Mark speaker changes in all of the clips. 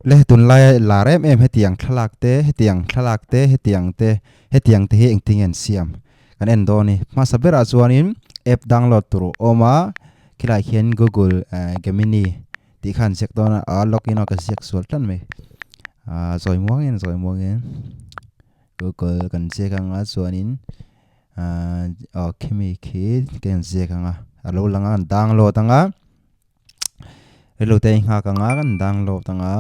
Speaker 1: le tun lai la rem em hetiang thalak te hetiang thalak te hetiang te he engting en siam kan en do ni ma sabera chuanin app download turu oma kilai hian google gemini ti khan sek dona a login ka sek sual tan me zoi muangin google kan sek anga chuanin kimi khi ken sek anga alo langa download anga hello te nga ka nga kan download anga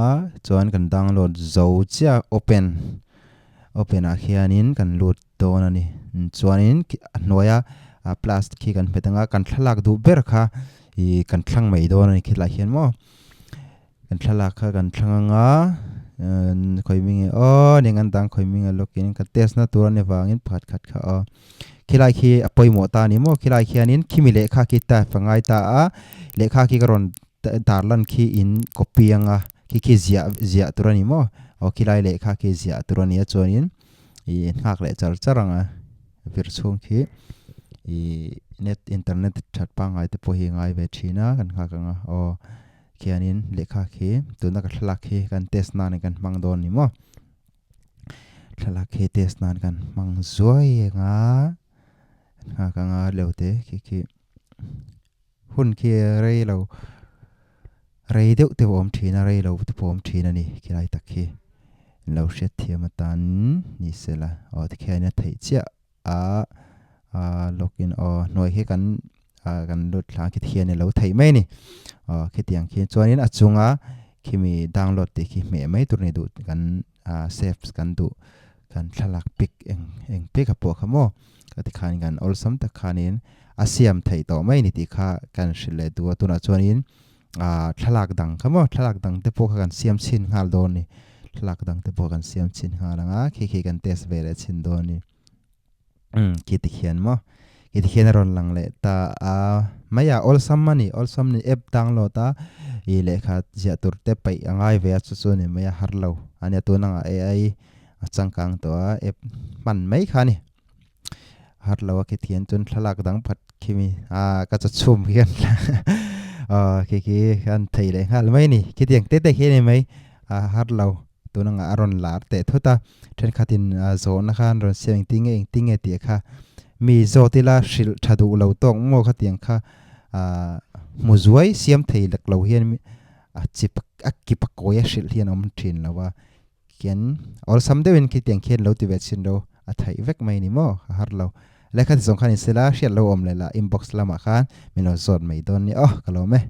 Speaker 1: chuan kan download zo chia open a khianin kan load don ani chuanin noya plus khi kan petanga kan thalak du ber kha I kan thlang mai don ani khila hian mo kan thalak kha kan thlanga khoi minge ningan dang khoi minge lokin ka test na tur ani wangin phat khat kha khilai khi apoi mo ta ni mo khilai khianin khimi le kha ki ta fangai ta a le kha ki karon darlan khi in copy anga khi zia turani mo khilai le kha ki zia turani a chuanin I hak le charanga vir chung khi I net internet chat pa ngai te po hi ngai ve thina kan kha kanga khianin le kha khi tuna ka thlak khi kan test na ni kan mang don ni mo thlak khi test na kan mang zoi nga kanga leute khi hun khi rei lo rei deuh te bom thina rei lo te bom thina ni kilai tak khi lo shet thiamatan ni sela te khiana thei chia login noi he kan lut thla ki thian lo thei mai ni khi tiang khi chuanin achunga khimi download te khi me mai tur ni du kan saves kan du kan thalak pic eng pic apo khamo ka ti khan kan olsam ta khanin asiam thei to mai ni ti kha kan shile du tuna chuanin thalak dang khamo thalak dang te po kan siam chin ngal don ni thalak dang te po kan siam chin ngalanga khi kan test vele chin don ni ki ti khian mo ki ti khian ron lang le ta maya olsam ni app download ta I le kha zia tur te pai angai ve chu ni maya harlo ania tu na ai changkang to app man mai kha ni harlo ki thian chun thalak dang phat khimi ka cha chum hian ki kan thei le hal mai ni ki tiang te khi ni mai harlo tu na aron lar te thota then khatin zona khan ron seng ting e ti kha mi zotila shil thadu lo tong mo kha tiang kha muzuai siam thei lak lo hian chip akipak koya shil hian om thin lawa kian or samdewin ki tiang khen lo ti ve chin do thai vek mai ni mo harlo lekha zong khan sela shil lo om lela inbox lama khan mino zot mai don ni kalome